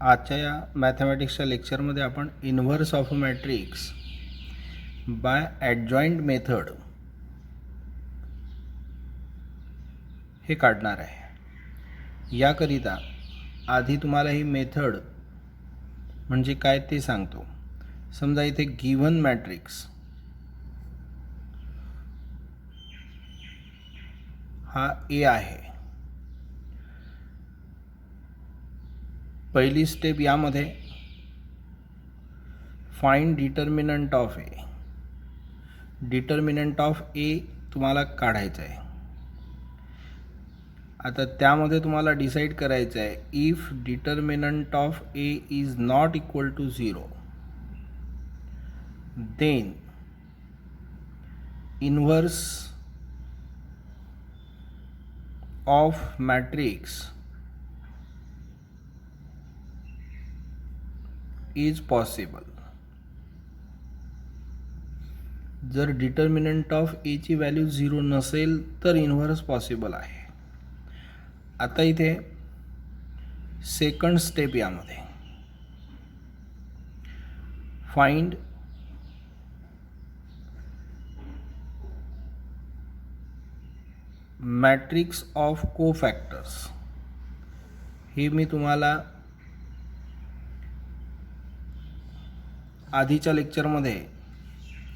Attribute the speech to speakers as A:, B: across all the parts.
A: आजच्या या मॅथमॅटिक्सच्या लेक्चरमध्ये आपण inverse of a matrix by adjoint method हे काढणार आहे. याकरिता आधी तुम्हाला ही मेथड म्हणजे काय ते सांगतो. समजा इथे गिव्हन मॅट्रिक्स हा ए आहे. पहिली स्टेप यामध्ये find determinant of A. Determinant of A तुम्हाला काढायचं आहे. आता त्यामध्ये तुम्हाला डिसाईड करायचं आहे if determinant of A is not equal to 0 then inverse of matrix is possible. जर डिटर्मिनंट ऑफ ए ची व्हॅल्यू 0 नसेल तर इन्व्हर्स पॉसिबल आहे. आता इथे सेकंड स्टेप यामध्ये फाइंड मॅट्रिक्स ऑफ कोफॅक्टर्स. हे मी तुम्हाला आधीच्या लेक्चरमध्ये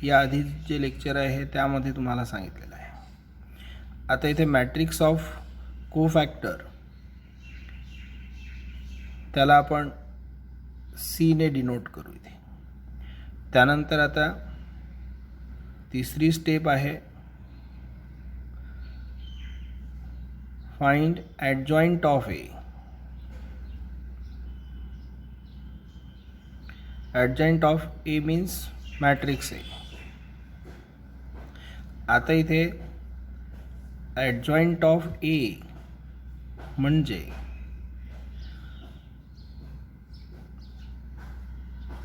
A: या आधी जे लेक्चर आहे त्यामध्ये तुम्हाला सांगितलेलं आहे. आता इथे मॅट्रिक्स ऑफ कोफॅक्टर त्याला आपण सी ने डिनोट करू इथे. त्यानंतर आता तिसरी स्टेप आहे find adjoint of A. Adjoint of A means matrix A. आता इथे ॲडजॉइंट ऑफ ए म्हणजे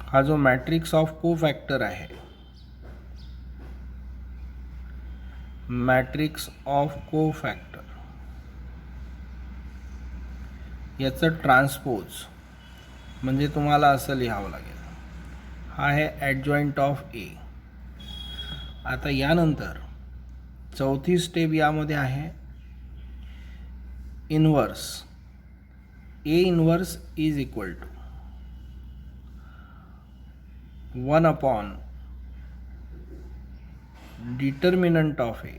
A: हा जो मॅट्रिक्स ऑफ कोफॅक्टर आहे, मॅट्रिक्स ऑफ कोफॅक्टर याचं ट्रान्सपोज म्हणजे तुम्हाला असं लिहावं लागेल. हा आहे ॲडजॉइंट ऑफ ए. आता यानंतर चौथी स्टेप यामध्ये आहे inverse. A inverse is equal to 1 upon determinant of A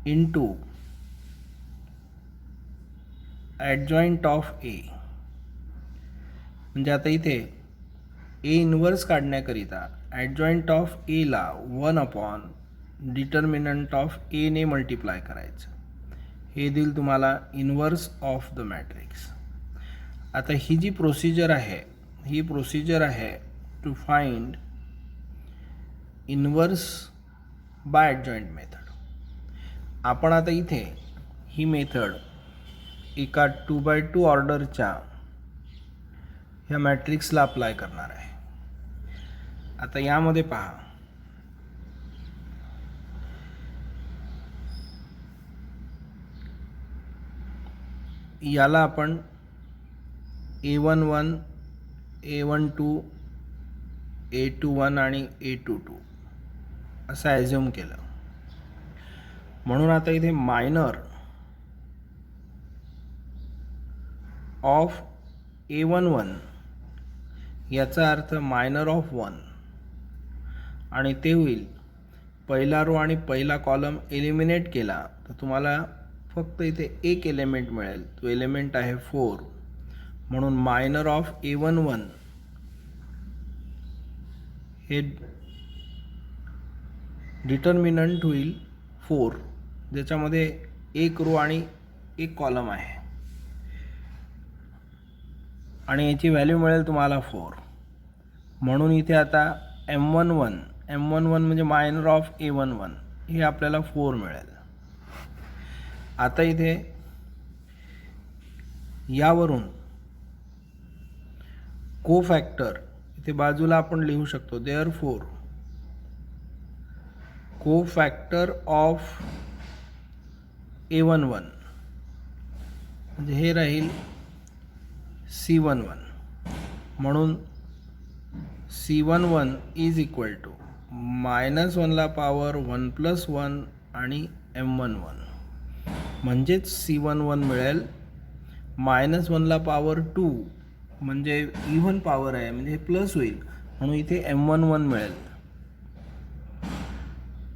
A: into adjoint of A. म्हणजे आता इथे ए इन्व्हर्स काढण्याकरिता ॲडजॉइंट ऑफ एला 1 अपॉन डिटर्मिनंट ऑफ ए ने मल्टिप्लाय करायचं. हे देईल तुम्हाला इन्व्हर्स ऑफ द मॅट्रिक्स. आता ही जी प्रोसिजर आहे ही प्रोसिजर आहे to find inverse by adjoint method. आपण आता इथे ही मेथड एका 2x2 ऑर्डरच्या ह्या मॅट्रिक्सला अप्लाय करणार आहे. आता यामध्ये पहा, याला आपण A11, A12, A21 आणि A22 असं ॲझ्युम केलं. म्हणून आता इथे मायनर ऑफ A11 याचा अर्थ मायनर ऑफ 1 आणि ते होईल पहिला रो आणि पहिला कॉलम एलिमिनेट केला तर तुम्हाला फक्त इथे एक एलिमेंट मिळेल. तो एलिमेंट आहे 4. म्हणून मायनर ऑफ A11 हे डिटर्मिनंट होईल 4, ज्याच्यामध्ये एक रो आणि एक कॉलम आहे आणि याची व्हॅल्यू मिळेल तुम्हाला 4. म्हणून इथे आता M11 म्हणजे मायनर ऑफ A11 हे आपल्याला 4 मिळेल. आता इथे यावरून कोफॅक्टर इथे बाजूला आपण लिहू शकतो. देअरफॉर कोफॅक्टर ऑफ A11 म्हणजे हे राहील C11 म्हणून C11 इज इक्वल टू -1ला पॉवर 1 + 1 आणि M11 म्हणजेच C11 मिळेल -1ला पॉवर 2 म्हणजे इव्हन पॉवर आहे म्हणजे हे प्लस होईल म्हणून इथे M11 मिळेल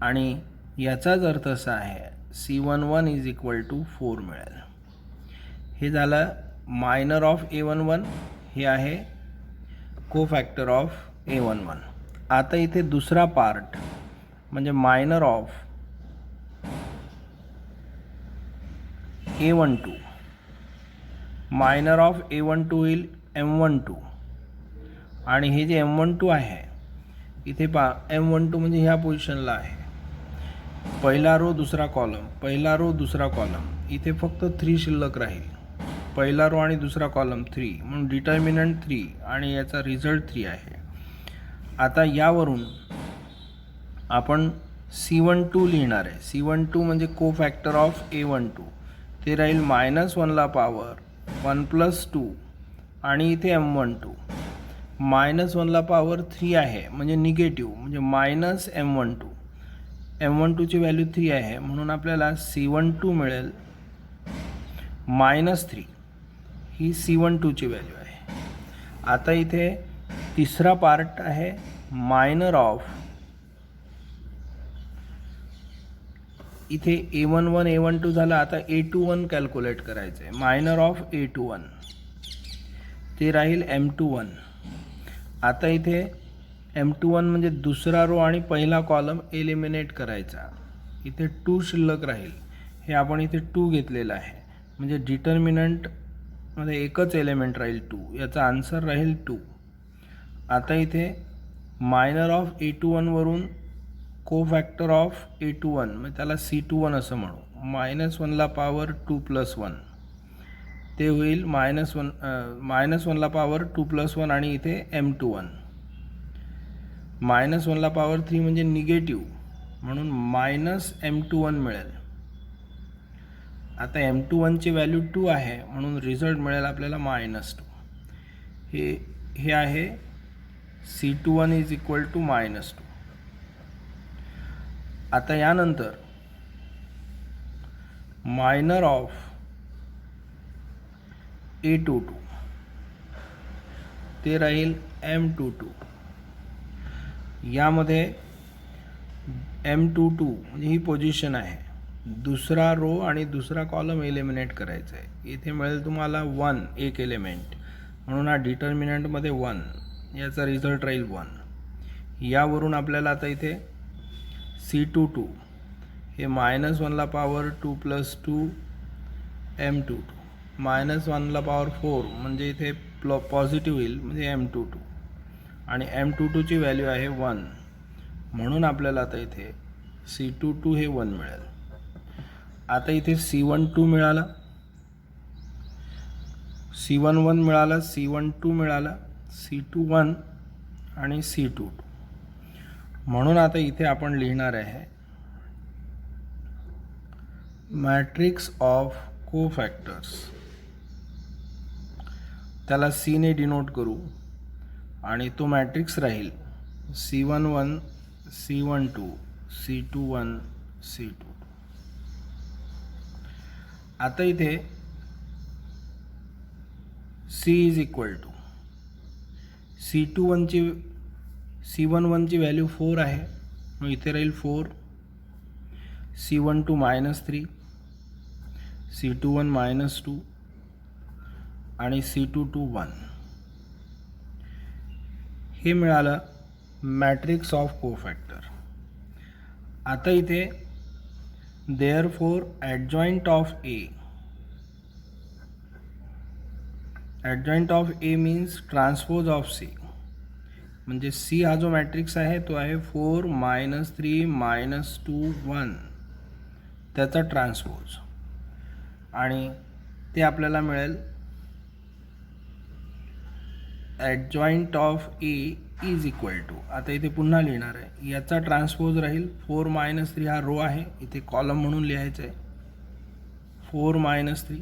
A: आणि याचाच अर्थ असा आहे C11 इज इक्वल टू 4 मिळेल. हे झालं मायनर ऑफ A11, हे आहे कोफॅक्टर ऑफ A11. आता इथे दुसरा पार्ट म्हणजे minor of A12. Minor of A12 होईल M12 आणि हे जे M12 आहे इथे पहा M12 म्हणजे ह्या पोझिशनला आहे. पहिला रो दुसरा कॉलम, पहिला रो दुसरा कॉलम, इथे फक्त 3 शिल्लक राहील. पहिला रो आणि दुसरा कॉलम 3 म्हणून डिटर्मिनंट 3 आणि याचा रिझल्ट 3 आहे. आता यावरून आपण C12 लिहिणार आहे. C12 म्हणजे कोफॅक्टर ऑफ A12. ते राहील -1ला पॉवर 1 + 2 आणि इथे M12 -1ला पॉवर 3 आहे म्हणजे निगेटिव्ह म्हणजे -M12. M12 ची व्हॅल्यू 3 आहे म्हणून आपल्याला C12 मिळेल -3. ही C12 ची व्हॅल्यू आहे. आता इथे तिसरा पार्ट आहे मायनर ऑफ, इथे A11 A12 झाला. आता A21 कॅल्क्युलेट करायचं आहे. मायनर ऑफ A21 ते राहील M21. आता इथे M21 म्हणजे दुसरा रो आणि पहिला कॉलम एलिमिनेट करायचा. इथे 2 शिल्लक राहील. हे आपण इथे 2 घेतलेला आहे म्हणजे डिटर्मिनंटमध्ये एकच एलिमेंट राहील 2. याचा आन्सर राहील 2. आता इथे मायनर ऑफ A21 वरून कोफॅक्टर ऑफ A21 म्हणजे त्याला C21 असं म्हणू. -1ला पॉवर 2 + 1 ते होईल -1ला पॉवर 2 + 1 आणि इथे M21. -1ला पॉवर 3 म्हणजे निगेटिव्ह म्हणून -M21 मिळेल. आता M21 ची व्हॅल्यू 2 आहे म्हणून रिझल्ट मिळेल आपल्याला -2. हे आहे C21 इज इक्वल टू -2. आता यानंतर मायनर ऑफ A22 ते राहील M22. यामध्ये M22 म्हणजे ही पोझिशन आहे. दुसरा रो आणि दुसरा कॉलम एलिमिनेट करायचा आहे. इथे मिळेल तुम्हाला 1 एक एलिमेंट म्हणून हा डिटर्मिनंटमध्ये 1, याचा रिझल्ट राहील 1. यावरून आपल्याला आता इथे C22 हे -1ला पॉवर 2 + 2 M22 -1ला पॉवर 4 म्हणजे इथे पॉझिटिव्ह होईल म्हणजे M22 आणि M22 ची व्हॅल्यू आहे 1 म्हणून आपल्याला आता इथे C22 हे 1 मिळेल. आता इथे C12 मिळाला, C11 मिळाला, C12 मिळाला, C21 आणि C22 म्हणून आता इथे आपण लिहिणार आहे मॅट्रिक्स ऑफ कोफॅक्टर्स. त्याला C ने डिनोट करू आणि तो मॅट्रिक्स राहील C11 C12 C21 C22. आता इथे C is equal to C11 ची व्हॅल्यू 4 आहे मग इथे राहील 4, C12 -3, C21 -2 आणि C22 1. हे मिळालं मॅट्रिक्स ऑफ कोफॅक्टर. आता इथे therefore adjoint of A means transpose of C. म्हणजे C हा जो मॅट्रिक्स आहे तो आहे 4 -3 -2 1 त्याचा ट्रान्सपोज आणि ते आपल्याला मिळेल adjoint of A is equal to. आता इथे पुन्हा लिहिणार आहे. याचा ट्रान्सपोज राहील 4 -3 हा रो आहे इथे कॉलम म्हणून लिहायचं आहे. 4 -3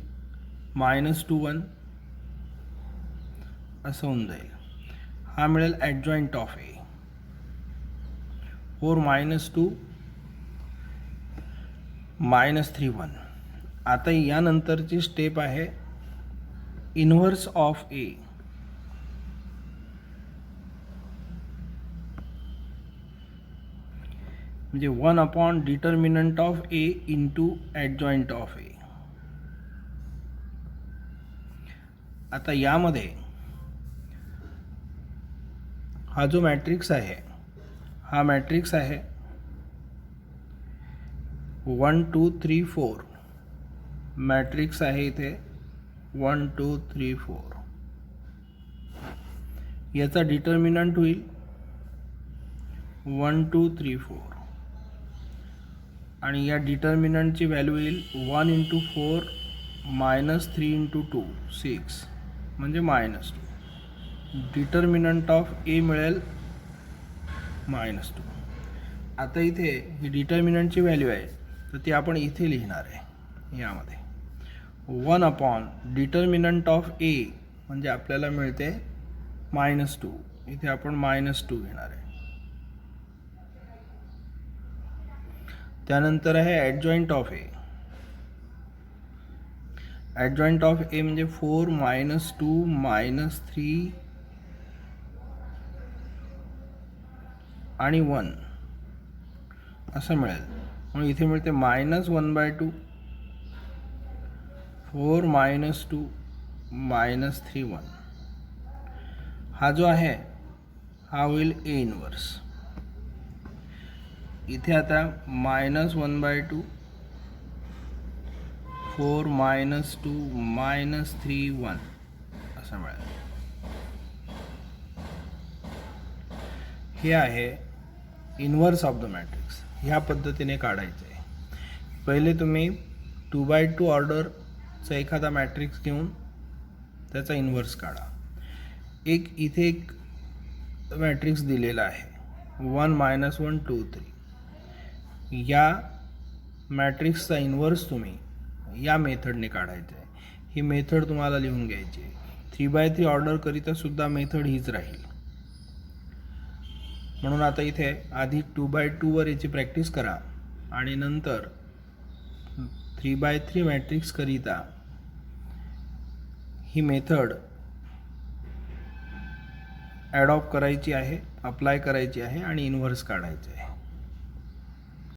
A: -2 1 असं होऊन जाईल. हा मिळेल ॲडजॉईंट ऑफ ए. 4 - 2 -3 1. आता यानंतरची स्टेप आहे इन्व्हर्स ऑफ ए. म्हणजे 1 determinant of A into adjoint of A. आता यामध्ये हा जो मॅट्रिक्स आहे हा मॅट्रिक्स आहे 1 2 3 4. मॅट्रिक्स आहे इथे 1 2 3 4. याचा डिटर्मिनंट होईल 1 2 3 4 आणि या डिटर्मिनंटची व्हॅल्यू येईल 1 × 4 -3 × 2 6 म्हणजे -2. डिटर्मिनंट ऑफ ए मिळेल -2. आता इथे ही डिटर्मिनंटची व्हॅल्यू आहे तर ती आपण इथे लिहिणार आहे यामध्ये 1 डिटर्मिनंट ऑफ ए म्हणजे आपल्याला मिळते -2. इथे आपण -2 घेणार आहे. त्यानंतर आहे adjoint of A. Adjoint of A म्हणजे 4 - 2 -3 आणि 1 असं मिळेल. म्हणून इथे मिळते -1/2 4 - 2 -3 1. हा जो आहे हा होईल ए इन्व्हर्स. इथे आता -1/2 4 - 2 -3 1 असं मिळेल. हे आहे इन्व्हर्स ऑफ द मॅट्रिक्स. ह्या पद्धतीने काढायचं आहे. पहिले तुम्ही 2x2 ऑर्डरचा एखादा मॅट्रिक्स घेऊन त्याचा इन्व्हर्स काढा. इथे एक मॅट्रिक्स दिलेला आहे 1 - 1 2 3. या मॅट्रिक्सचा इन्व्हर्स तुम्ही या मेथडने काढायचं आहे. ही मेथड तुम्हाला लिहून घ्यायची आहे. 3x3 ऑर्डरकरिता सुद्धा मेथड हीच राहील. म्हणून आता इथे आधी 2x2 वर याची प्रॅक्टिस करा आणि नंतर 3x3 मॅट्रिक्सकरिता ही मेथड ॲडॉप्ट करायची आहे, अप्लाय करायची आहे आणि इन्व्हर्स काढायचं आहे.